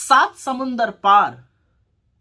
सात समुंदर पार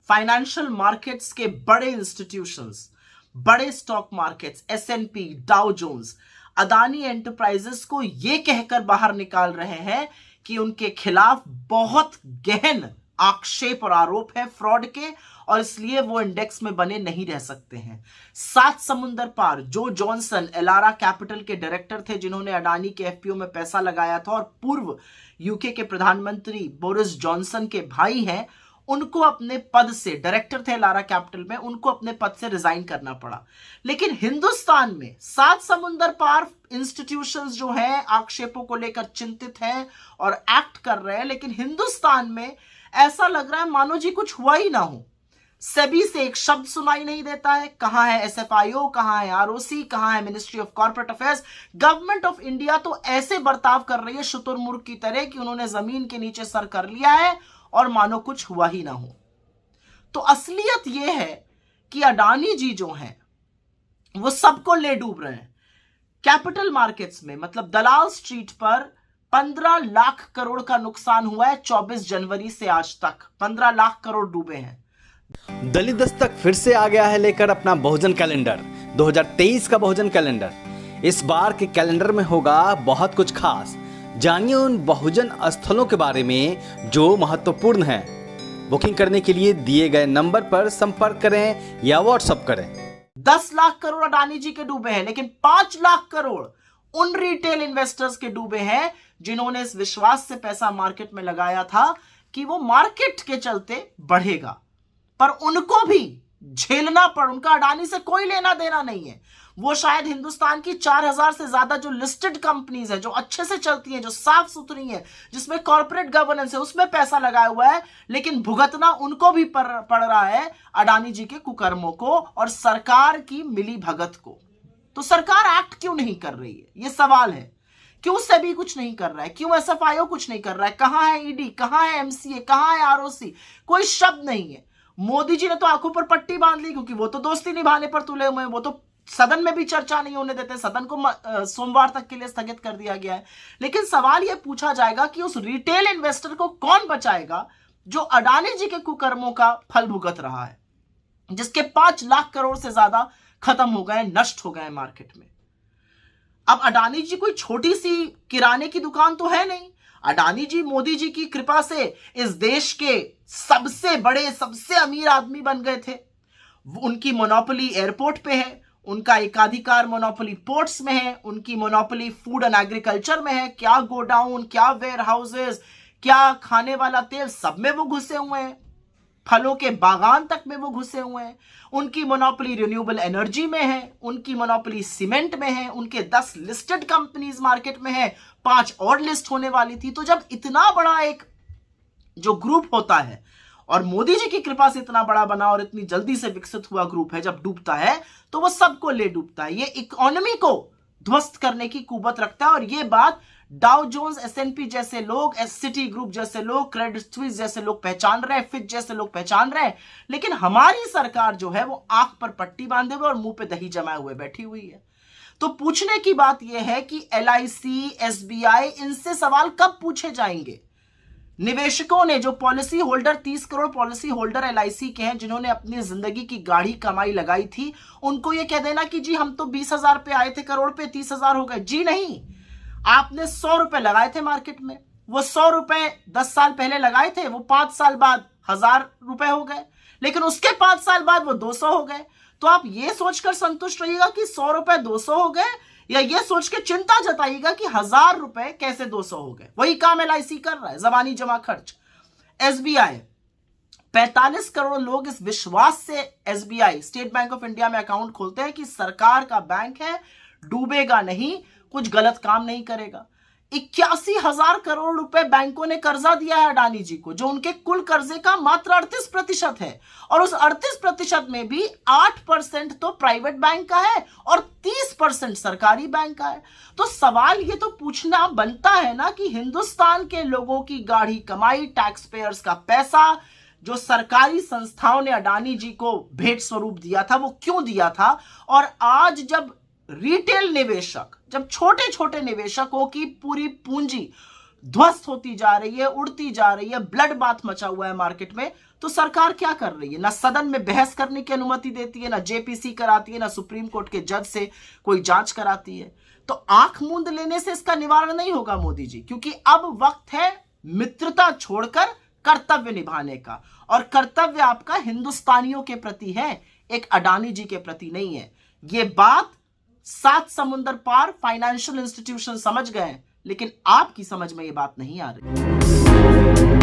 financial markets के बड़े इंस्टीट्यूशंस, बड़े stock markets, S&P, Dow Jones Adani Enterprises को यह कहकर बाहर निकाल रहे हैं कि उनके खिलाफ बहुत गहन आक्षेप और आरोप है फ्रॉड के, और इसलिए वो इंडेक्स में बने नहीं रह सकते हैं। सात समुंदर पार जो जॉनसन एलारा कैपिटल के डायरेक्टर थे, जिन्होंने अडानी के एफपीओ में पैसा लगाया था और पूर्व यूके के प्रधानमंत्री बोरिस जॉनसन के भाई हैं, उनको अपने पद से, डायरेक्टर थे एलारा कैपिटल में, उनको अपने पद से रिजाइन करना पड़ा। लेकिन हिंदुस्तान में सात समुंदर पार इंस्टीट्यूशंस जो हैं आक्षेपों को लेकर चिंतित हैं और एक्ट कर रहे हैं, लेकिन हिंदुस्तान में ऐसा लग रहा है मानो जी कुछ हुआ ही ना हो। सेबी से एक शब्द सुनाई नहीं देता है। कहां है एसएफआईओ, कहां है आरओसी, कहां है ministry of corporate affairs. Government of India तो ऐसे बर्ताव कर रही है शुतुरमुर्ग की तरह कि उन्होंने जमीन के नीचे सर कर लिया है और मानो कुछ हुआ ही ना हो। तो असलियत यह है कि अडानी जी जो हैं वो सबको ले डूब रहे हैं। कैपिटल मार्केट्स में, मतलब दलाल स्ट्रीट पर 15 लाख करोड़ का नुकसान हुआ है 24 जनवरी से आज तक। 15 लाख करोड़ डूबे हैं। दलित दस्तक फिर से आ गया है लेकर अपना बहुजन कैलेंडर, 2023 का बहुजन कैलेंडर। इस बार के कैलेंडर में होगा बहुत कुछ खास। जानिए उन बहुजन स्थलों के बारे में जो महत्वपूर्ण हैं। बुकिंग करने के लिए दिए गए नंबर पर संपर्क करें या व्हाट्सएप करें। 10 लाख करोड़ अडानी जी के डूबे हैं, लेकिन 5 लाख करोड़ उन रिटेल इन्वेस्टर्स के डूबे हैं जिन्होंने इस विश्वास से पैसा मार्केट में लगाया था कि वो मार्केट के चलते बढ़ेगा, पर उनको भी झेलना पड़। उनका अडानी से कोई लेना देना नहीं है। वो शायद हिंदुस्तान की 4000 से ज्यादा जो लिस्टेड कंपनीज है, जो अच्छे से चलती हैं, जो साफ सुथरी हैं, जिसमें कॉर्पोरेट गवर्नेंस है, उसमें पैसा लगाया हुआ है, लेकिन भुगतना उनको भी पड़ रहा है अडानी जी के कुकर्मों को और सरकार की मिली भगत को। तो सरकार एक्ट क्यों नहीं कर रही है, ये सवाल है। क्यों सेबी कुछ नहीं कर रहा है, क्यों एसएफआईओ कुछ नहीं कर रहा है, कहां है ईडी, कहां है एमसीए, कहां है आरओसी, कोई शब्द नहीं है। मोदी जी ने तो आंखों पर पट्टी बांध ली, क्योंकि वो तो दोस्ती निभाने पर तुले हुए हैं। वो तो सदन में भी चर्चा नहीं होने देते, सदन को सोमवार तक के लिए स्थगित कर दिया गया है। लेकिन सवाल यह पूछा जाएगा कि उस रिटेल इन्वेस्टर को कौन बचाएगा जो अडानी जी के कुकर्मों का फल भुगत रहा है, जिसके 5 लाख करोड़ से ज्यादा खत्म हो गए, नष्ट हो गए मार्केट में। अब अडानी जी कोई छोटी सी किराने की दुकान तो है नहीं। अडानी जी मोदी जी की कृपा से इस देश के सबसे बड़े, सबसे अमीर आदमी बन गए थे। उनकी मोनोपोली एयरपोर्ट पे है, उनका एकाधिकार मोनोपोली पोर्ट्स में है, उनकी मोनोपोली फूड एंड एग्रीकल्चर में है। क्या गोडाउन, क्या वेयर हाउसेज, क्या खाने वाला तेल, सब में वो घुसे हुए हैं। फलों के बागान तक में वो घुसे हुए हैं। उनकी मोनोपोली रिन्यूएबल एनर्जी में है, उनकी मोनोपोली सीमेंट में है, उनके 10 लिस्टेड कंपनीज मार्केट में है, 5 और लिस्ट होने वाली थी। तो जब इतना बड़ा एक जो ग्रुप होता है और मोदी जी की कृपा से इतना बड़ा बना और इतनी जल्दी से विकसित हुआ ग्रुप है, जब डूबता है तो वो सबको ले डूबता है। ये इकोनॉमी को ध्वस्त करने की कुवत रखता है। और ये बात डाउ जोन्स, एसएनपी जैसे लोग, सिटी ग्रुप जैसे लोग, क्रेडिट स्विस जैसे लोग पहचान रहे हैं, फिच जैसे लोग पहचान रहे हैं। लेकिन हमारी सरकार जो है वो आंख पर पट्टी बांधे हुए और मुंह पे दही जमाए हुए बैठी हुई है। तो पूछने की बात यह है कि एलआईसी, एसबीआई, इनसे सवाल कब पूछे जाएंगे? निवेशकों ने, जो policy holder, 30 crore policy holder LIC के हैं, जिन्होंने अपनी जिंदगी की गाढ़ी कमाई लगाई थी, उनको यह कह देना कि जी हम तो 20,000 पे आए थे करोड़ पे, 30,000 हो गए। जी नहीं, आपने 100 रुपए लगाए थे मार्केट में। वो 100 रुपए 10 साल पहले लगाए थे, वो 5 साल बाद 1000 रुपए हो गए, लेकिन उसके 5 साल बाद वो 200 हो गए। तो आप ये सोचकर संतुष्ट रहिएगा कि 100 रुपए 200 हो गए, या ये सोच के चिंता जताइएगा कि 1000 रुपए कैसे 200 हो गए। वही काम एलआईसी कर रहा है, जबानी जमा खर्च। एसबीआई, 45 करोड़ लोग इस विश्वास से SBI, state bank of India में अकाउंट खोलते हैं कि सरकार का बैंक है, डूबेगा नहीं, कुछ गलत काम नहीं करेगा। 81,000 करोड़ रुपए बैंकों ने कर्जा दिया है अडानी जी को, जो उनके कुल कर्जे का मात्र 38% है। और उस 38% में भी 8% तो प्राइवेट बैंक का है और 30% सरकारी बैंक का है। तो सवाल ये तो पूछना बनता है ना कि हिंदुस्तान के लोगों की गाढ़ी कमाई, टैक्स पेयर्स का पैसा, जो सरकारी संस्थाओं ने अडानी जी को भेंट स्वरूप दिया था, वो क्यों दिया था? और आज जब रिटेल निवेशक, जब छोटे छोटे निवेशकों की पूरी पूंजी ध्वस्त होती जा रही है, उड़ती जा रही है, ब्लड बाथ मचा हुआ है मार्केट में, तो सरकार क्या कर रही है? ना सदन में बहस करने की अनुमति देती है, ना जेपीसी कराती है, ना सुप्रीम कोर्ट के जज से कोई जांच कराती है। तो आंख मूंद लेने से इसका निवारण नहीं होगा मोदी जी, क्योंकि अब वक्त है मित्रता छोड़कर कर्तव्य निभाने का, और कर्तव्य आपका हिंदुस्तानियों के प्रति है, एक अडानी जी के प्रति नहीं है। ये बात 7 समुंदर पार फाइनेंशियल इंस्टीट्यूशन समझ गए, लेकिन आपकी समझ में ये बात नहीं आ रही।